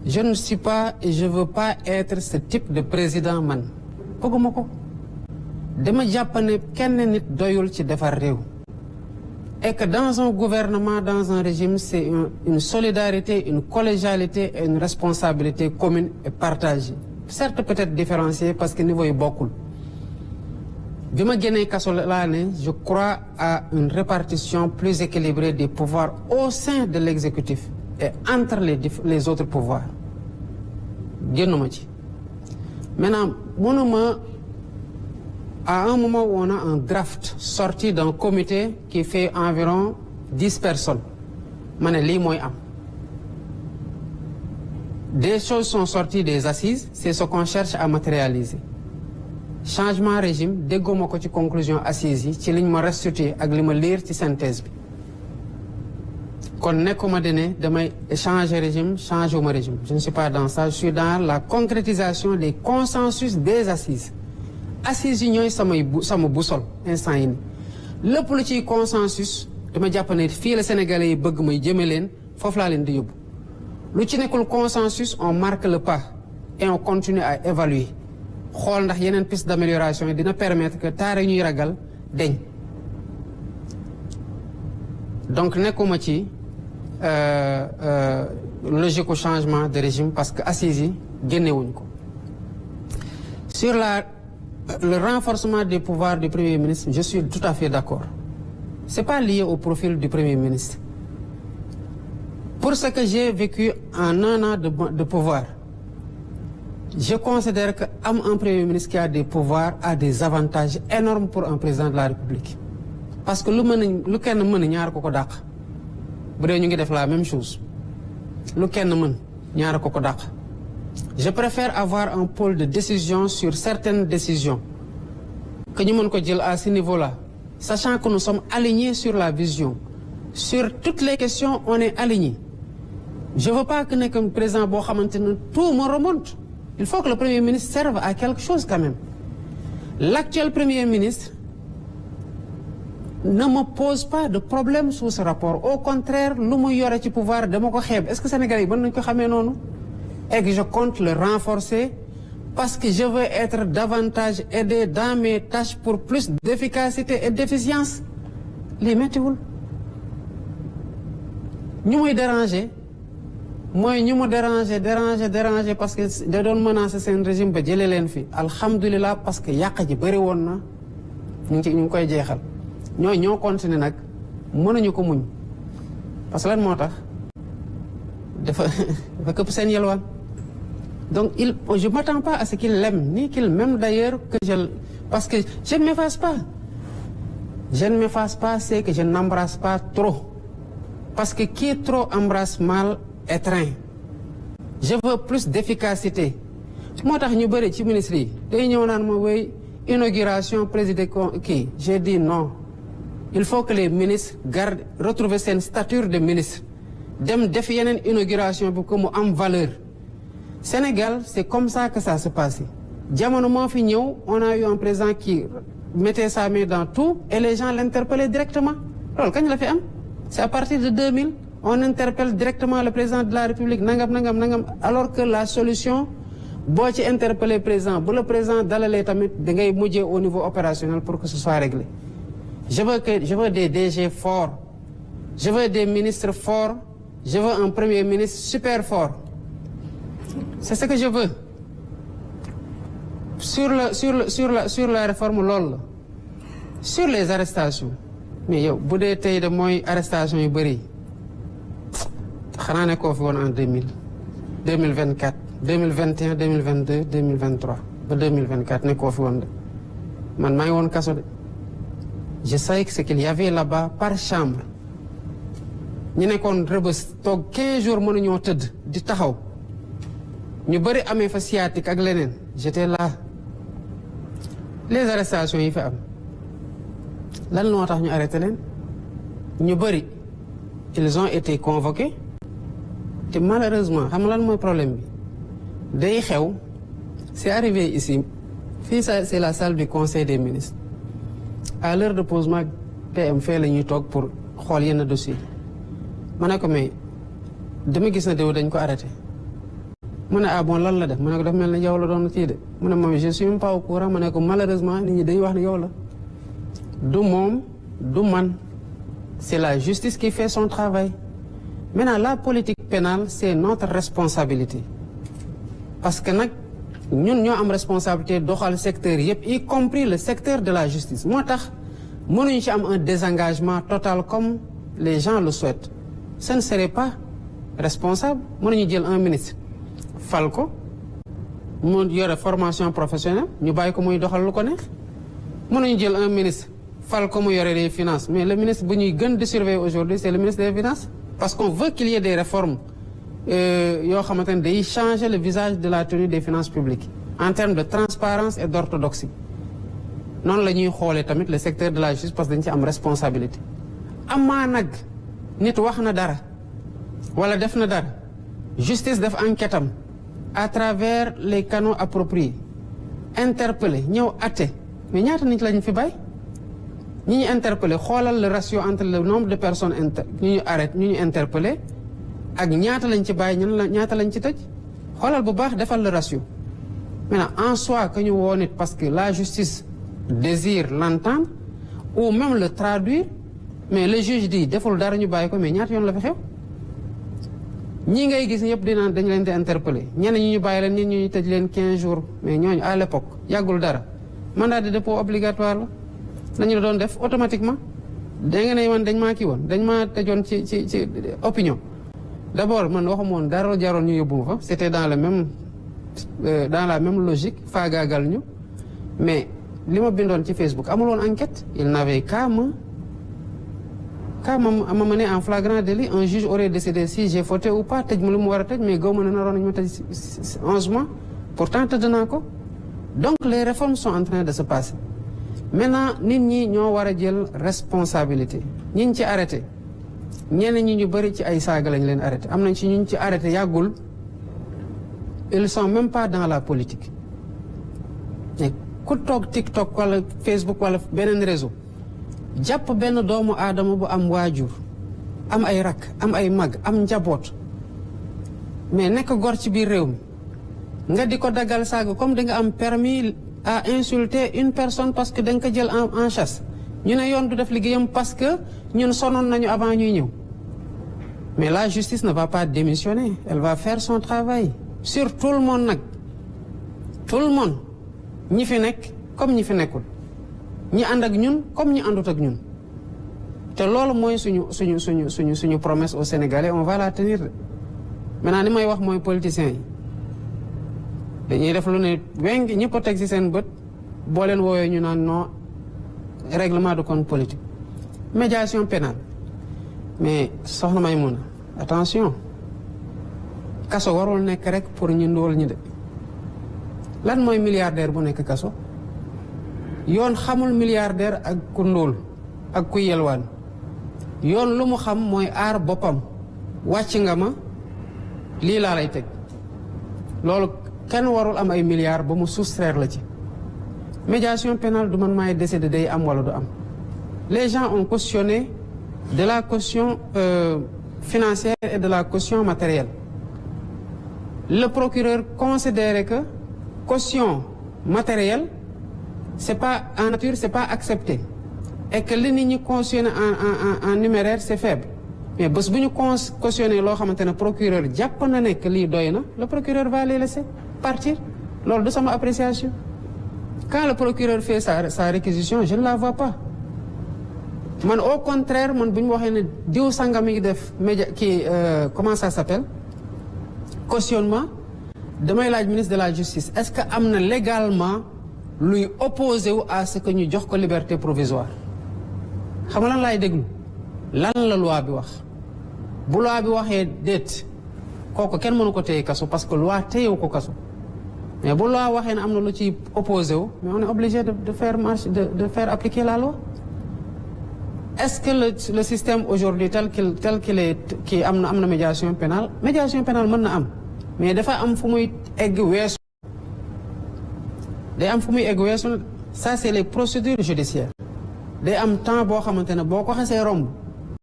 je ne suis pas et je veux pas être ce type de président man bëgguma ko dama jàpp ne kenn nit doyul ci defar réew et que dans un gouvernement, dans un régime, c'est une solidarité, une collégialité et une responsabilité commune et partagée. Certes, peut-être différenciée parce que niveau est beaucoup. Je crois à une répartition plus équilibrée des pouvoirs au sein de l'exécutif et entre les autres pouvoirs. Maintenant, à un moment où on a un draft sorti d'un comité qui fait environ 10 personnes, des choses sont sorties des assises, c'est ce qu'on cherche à matérialiser. Changement régime, dégguma ko ci conclusion assises yi ci liñ ma restituer ak li ma lire ci synthèse bi. Kon nekkuma dene damay changer régime, changer ma régime. Je ne suis pas dans ça, je suis dans la concrétisation des consensus des assises. Assises yi ñooy sama boussole instant yi ni lépp lu ciy consensus dama jàpp ne fii la Sénégalais yi bëgg may jëme leen foofu laa leen di yóbbu lu ci nekkul consensus on marque le pas et on continue à évaluer xool ndax yeneen piste d'amélioration yi dina permettre que taare ñuy ragal deñ donc nekkuma ci logique au changement de régime parce que assises yi génnewuñ ko sur le renforcement des pouvoirs du Premier ministre, je suis tout à fait d'accord. Ce n'est pas lié au profil du Premier ministre. Pour ce que j'ai vécu en un an de pouvoir, je considère qu'un Premier ministre qui a des pouvoirs a des avantages énormes pour un président de la République. Parce que lu kenn mën ñaar ko ko dàq. Bu dee ñu ngi def la même chose. Lu kenn mën ñaar ko ko dàq. Je préfère avoir un pôle de décision sur certaines décisions que nous pouvons dire à ce niveau-là, sachant que nous sommes alignés sur la vision. Sur toutes les questions, on est alignés. Je ne veux pas que le président tout me remonte. Il faut que le Premier ministre serve à quelque chose quand même. L'actuel Premier ministre ne me pose pas de problème sur ce rapport. Au contraire, nous avons le pouvoir de mon Est-ce que les Sénégalais vont nous et que je compte le renforcer parce que je veux être davantage aidé dans mes tâches pour plus d'efficacité et d'efficience. Les météo. Nous me déranger. Moi, nous me déranger parce que de donne menacer c'est un régime ba jëlé len fi. Alhamdulillah parce que yaq ji bari won na ñu koy jéxal. Ñoo continuer nak mënuñu ko muñ. Parce que lan motax dafa këpp seen yelwaan. Donc, je ne m'attends pas à ce qu'il l'aime, ni qu'il m'aime d'ailleurs, parce que je ne m'efface pas. Je ne m'efface pas, c'est que je n'embrasse pas trop. Parce que qui trop embrasse mal étreint. Je veux plus d'efficacité. Moi, je suis venu ministre. Inauguration, président qui? J'ai dit non. Il faut que les ministres retrouvent cette stature de ministre. Dem défier une inauguration pour que nous ayons valeur. Sénégal, c'est comme ça que ça se passe. Diamonement Fignon, on a eu un président qui mettait sa main dans tout et les gens l'interpellaient directement. Alors, quand il a fait c'est à partir de 2000, on interpelle directement le président de la République, nangam, alors que la solution, si tu interpelles le président d'aller l'état au niveau opérationnel pour que ce soit réglé. Je veux des DG forts, je veux des ministres forts, je veux un premier ministre super fort. C'est ce que je veux. Sur la réforme LOL, sur les arrestations. Mais yo, bu dee tey de mooy arrestation yu bëri xanaa ne koo fi woon en 2000 2024 2021 2022 2023 ba 2024 ne koo fi woon de man maa ngi woon kaso de je sais que ce qu'il y avait là-bas par chambre ñu nekkoon Rebeuss toog 15 jours mënuñoo tëdd di taxaw ñu bëri amee fa sciatique ak leneen j'étais là les arrestations yi fi am lan moo tax ñu arrêté leen ñu bëri ils ont été convoqués te malheureusement xam lan mooy problème bi day xew c'est arrivé ici fii ça c'est la salle du conseil des ministres à l'heure de posement PM fee la ñuy toog pour xool yenn dossier ma ne ko mais dama gis na déw dañ ko arrêté mu ne ah bon lan la def mu ne ko daf mel ne yow la doon kii de mu ne moom je suis même pas au courant mu ne ko malheureusement nit ñi dañuy wax ne yow la du moom du man c'est la justice qui fait son travail. Maintenant la politique pénale c'est notre responsabilité parce que nag ñun ñoo am responsabilité doxal secteur yëpp y compris le secteur de la justice moo tax mënuñu ci am un désengagement total comme les gens le souhaitent ce ne serait pas responsable mënuñu jël un ministre fal ko mu yore formation professionnelle ñu bàyyi ko muy doxal lu ko neex mënuñu jël un ministre fal ko mu yore les finances mais le ministre bu ñuy gën di surveiller aujourd'hui c'est le ministre des finances parce qu'on veut qu'il y ait des réformes yoo xamante ne day changer le visage de la tenue des finances publiques en termes de transparence et d'orthodoxie noonu la ñuy xoolee tamit le secteur de la justice parce que dañ ci am responsabilité amaa nag nit wax na dara wala def na dara justice def enquête am à travers les canaux appropriés interpellé ñëw atte mais ñaata nit lañ fi bàyyi ñi ñu interpellé xoolal le ratio entre le nombre de personnes ñu arrêté ñu interpellé ak ñaata lañ ci bàyyi ñaata lañ ci tëj xoolal bu baax defal le ratio maintenant en soi que ñu woo nit parce que la justice désire l'entendre ou même le traduire mais le juge dit deful dara ñu bàyyi ko mais ñaata yoon la fi xew ñii ngay gis ñëpp dinaan dañ leen di interpeller ñenn ñi ñu bàyyi leen ñenn ñu tëj leen 15 jours mais ñooñu à l'époque yàggul dara mandat de dépôt obligatoire la dañu la doon def automatiquement da nga ne man dañ maa kii woon dañ maa tëjoon ci opinion d'abord man waxuma woon dara jaroon ñu yóbbu ma fa c'était dans la même logique faagaagal ñu mais li ma bindoon ci Facebook amul woon enquête il n'avait qu'à me mener en flagrant délit un juge aurait décidé si j'ai fauté ou pas tëj ma lu mu war a tëj mais gaw ma ne naroon nañu ma tëj 11 mois pourtant tëdd naa ko donc les réformes sont en train de se passer maintenant nit ñi ñoo war a jël responsabilité ñi ci arrêté ñeneen ñi ñu bëri ci ay saaga lañ leen arrêté am nañ ci ñu ci arrêté yàggul ils sont même pas dans la politique mais ku toog TikTok wala Facebook wala beneen réseau jàpp benn doomu aadama bu am waajur am ay rakk am ay mag am njaboot mais nekk gor ci biir réew mi nga di ko daggal saaga comme da nga am permis à insulter une personne parce que da nga ko jël en chasse ñu ne yoon du def liggéeyam parce que ñun sonoon nañu avant ñuy ñëw mais la justice ne va pas démissionner elle va faire son travail sur tout le monde nag tout le monde ñi fi nekk comme ñi fi nekkul ñi ànd ak ñun comme ñi àndut ak ñun te loolu mooy suñu promesse aux Sénégalais on va la tenir maintenant li may wax mooy politiciens yi dañuy def lu ne weng ñëpp a teg ci seen bët boo leen woowee ñu naan non règlement de compte politique médiation pénale mais soxna Maïmouna attention kaso warul nekk rek pour ñu ndóol ñi de lan mooy milliardaire bu nekk kaso yoon xamul milliardaire ak ku ndóol ak ku yelwaan yoon lu mu xam mooy aar boppam wàcc nga ma lii laa lay teg loolu kenn warul am ay milliards ba mu soustraire la ci médiation pénale du man maay décider day am wala du am les gens ont cautionné de la caution financière et de la caution matérielle le procureur considérait que caution matérielle c'est pas en nature c'est pas accepté et que li nit ñi cautionné en numéraire c'est faible mais bés bu ñu cautionné loo xamante ne procureur jàpp na ne que lii doy na le procureur va les laisser partir loolu de sama appréciation quand le procureur fait sa réquisition je ne la vois pas man au contraire man bu ñu waxee ne diw sangam mi ngi def média kii comment ça s'appelle cautionnement damay laaj ministre de la justice est-ce que am na légalement luy opposé wu à ce que ñu jox ko liberté provisoire xam nga lan laay déglu lan la loi bi wax bu loi bi waxee déet kooku kenn mënu ko téye kaso parce que loi téyewu ko kaso mais bu loi waxee ne am na lu ci opposé wu mais on est obligé de faire appliquer la loi est-ce que le système aujourd'hui tel qu'il est kii am na médiation pénale mën na am mais dafa am fu muy egg weesu day am fu muy egg weesu ça c'est les procédures judiciaires day am temps boo xamante ne boo ko xasee romb